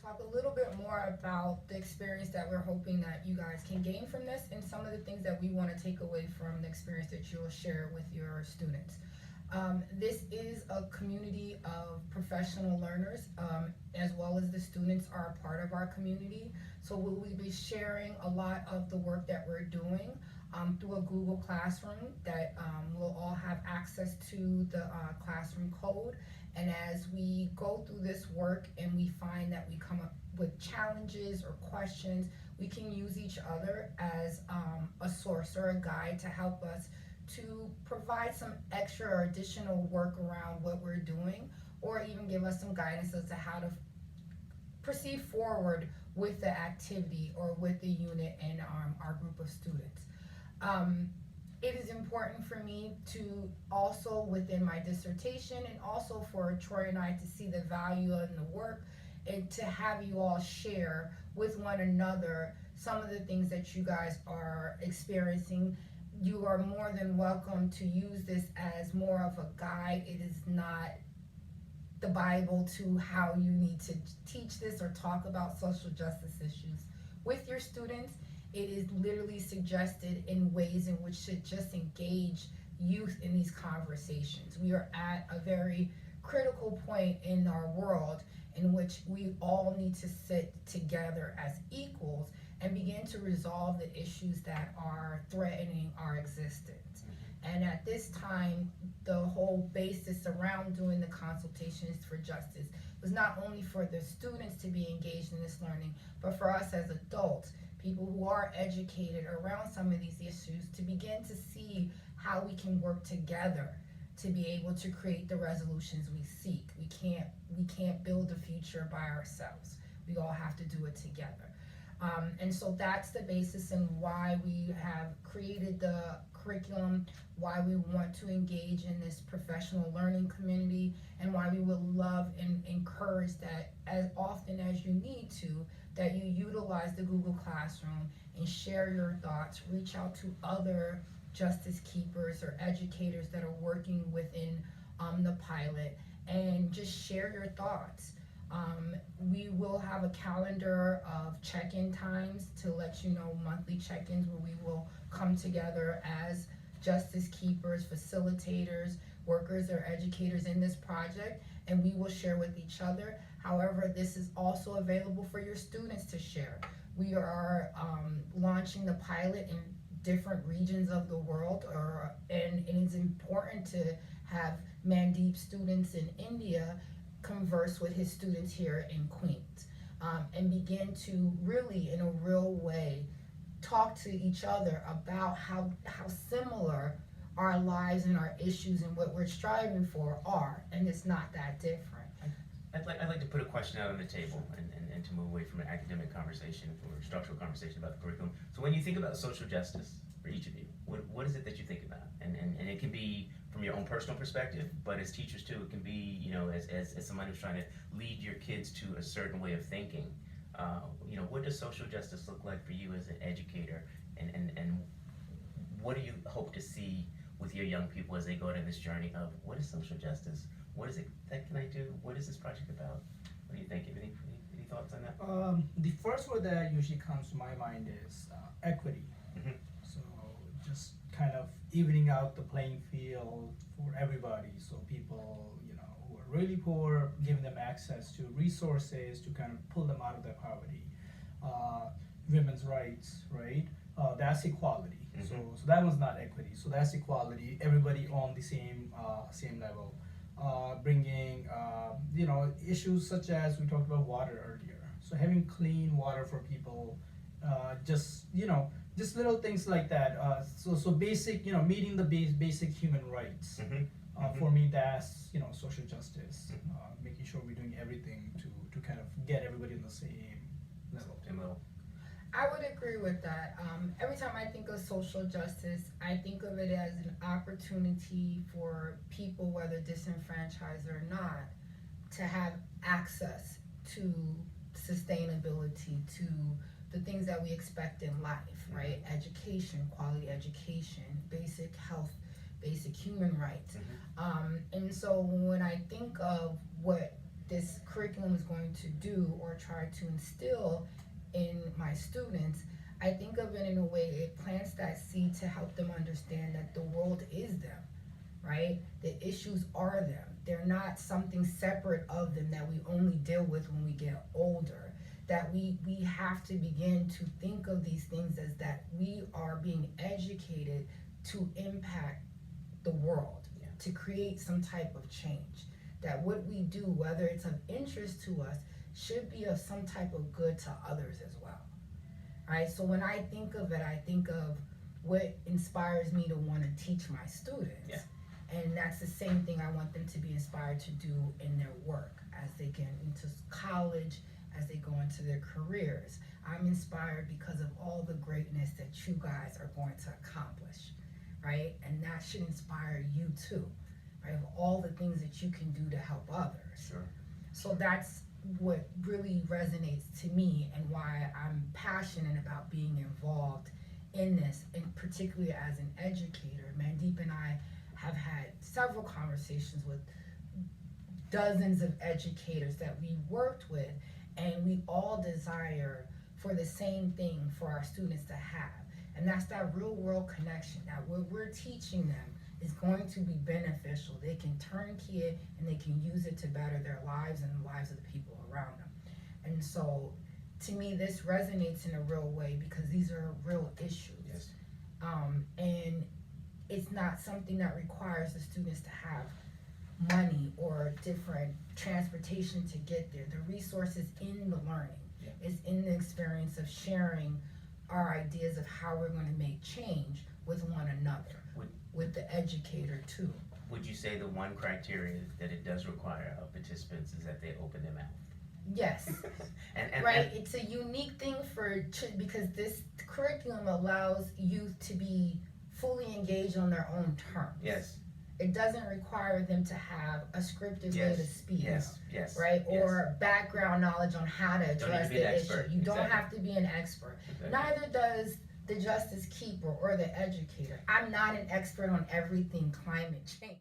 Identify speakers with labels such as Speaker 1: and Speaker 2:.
Speaker 1: talk a little bit more about the experience that we're hoping that you guys can gain from this and some of the things that we want to take away from the experience that you'll share with your students. This is a community of professional learners, as well as the students are a part of our community. So we'll be sharing a lot of the work that we're doing through a Google Classroom that we'll all have access to the classroom code. And as we go through this work and we find that we come up with challenges or questions, we can use each other as a source or a guide to help us to provide some extra or additional work around what we're doing, or even give us some guidance as to how to proceed forward with the activity or with the unit and our group of students. It is important for me to also, within my dissertation, and also for Troy and I to see the value in the work and to have you all share with one another some of the things that you guys are experiencing. You are more than welcome to use this as more of a guide. It is not the Bible to how you need to teach this or talk about social justice issues with your students. It is literally suggested in ways in which to just engage youth in these conversations. We are at a very critical point in our world in which we all need to sit together as equals and begin to resolve the issues that are threatening our existence. And at this time, the whole basis around doing the consultations for justice was not only for the students to be engaged in this learning, but for us as adults, people who are educated around some of these issues, to begin to see how we can work together to be able to create the resolutions we seek. We can't build a future by ourselves. We all have to do it together. And so that's the basis and why we have created the curriculum, why we want to engage in this professional learning community, and why we would love and encourage that as often as you need to, that you utilize the Google Classroom and share your thoughts, reach out to other justice keepers or educators that are working within the pilot, and just share your thoughts. We will have a calendar of check-in times to let you know, monthly check-ins where we will come together as justice keepers, facilitators, workers, or educators in this project, and we will share with each other. However, this is also available for your students to share. We are launching the pilot in different regions of the world, and it's important to have Mandeep students in India converse with his students here in Queens, and begin to really, in a real way, talk to each other about how similar our lives and our issues and what we're striving for are, and it's not that different.
Speaker 2: I'd like to put a question out on the table and to move away from an academic conversation or structural conversation about the curriculum. So when you think about social justice for each of you, what is it that you think about? And it can be from your own personal perspective, but as teachers too, it can be, you know, as someone who's trying to lead your kids to a certain way of thinking. You know, what does social justice look like for you as an educator, and what do you hope to see with your young people as they go down this journey of what is social justice? What is it that can I do? What is this project about? What do you think? Any thoughts on that?
Speaker 3: The first word that usually comes to my mind is equity.
Speaker 2: Mm-hmm.
Speaker 3: So just kind of evening out the playing field for everybody. So people, you know, who are really poor, giving them access to resources to kind of pull them out of their poverty. Women's rights, right? That's equality.
Speaker 2: Mm-hmm.
Speaker 3: So that one's not equity. So that's equality. Everybody on the same level. Bringing you know, issues such as we talked about water earlier. So having clean water for people, just, you know, just little things like that. So basic, you know, meeting the basic human rights.
Speaker 2: Mm-hmm.
Speaker 3: For me, that's, you know, social justice. Making sure we're doing everything to kind of get everybody on the same level.
Speaker 1: I would agree with that. Every time I think of social justice, I think of it as an opportunity for people, whether disenfranchised or not, to have access to sustainability, to the things that we expect in life, right? Education, quality education, basic health, basic human rights. And so when I think of what this curriculum is going to do or try to instill in my students, I think of it in a way, it plants that seed to help them understand that the world is them, right? The issues are them. They're not something separate of them that we only deal with when we get older. That we have to begin to think of these things as that we are being educated to impact the world, to create some type of change. That what we do, whether it's of interest to us, should be of some type of good to others as well. Right? So when I think of it, I think of what inspires me to want to teach my students.
Speaker 2: Yeah.
Speaker 1: And that's the same thing I want them to be inspired to do in their work as they get into college, as they go into their careers. I'm inspired because of all the greatness that you guys are going to accomplish, right? And that should inspire you too, right? Of all the things that you can do to help others.
Speaker 2: Sure.
Speaker 1: So that's what really resonates to me and why I'm passionate about being involved in this, and particularly as an educator. Mandeep and I have had several conversations with dozens of educators that we worked with, and we all desire for the same thing for our students to have, and that's that real world connection, that what we're teaching them is going to be beneficial. They can turnkey it and they can use it to better their lives and the lives of the people around them. And so to me, this resonates in a real way because these are real issues.
Speaker 2: Yes.
Speaker 1: And it's not something that requires the students to have money or different transportation to get there. The resource is in the learning.
Speaker 2: Yeah.
Speaker 1: It's in the experience of sharing our ideas of how we're going to make change with one another, with the educator too.
Speaker 2: Would you say the one criteria that it does require of participants is that they open their mouth?
Speaker 1: Yes.
Speaker 2: and
Speaker 1: Right, it's a unique thing because this curriculum allows youth to be fully engaged on their own terms.
Speaker 2: Yes.
Speaker 1: It doesn't require them to have a scripted way to speak.
Speaker 2: Yes.
Speaker 1: Right?
Speaker 2: Yes.
Speaker 1: Or background knowledge on how to address the issue. You don't
Speaker 2: Exactly.
Speaker 1: have to be an expert.
Speaker 2: Exactly.
Speaker 1: Neither does the justice keeper or the educator. I'm not an expert on everything climate change.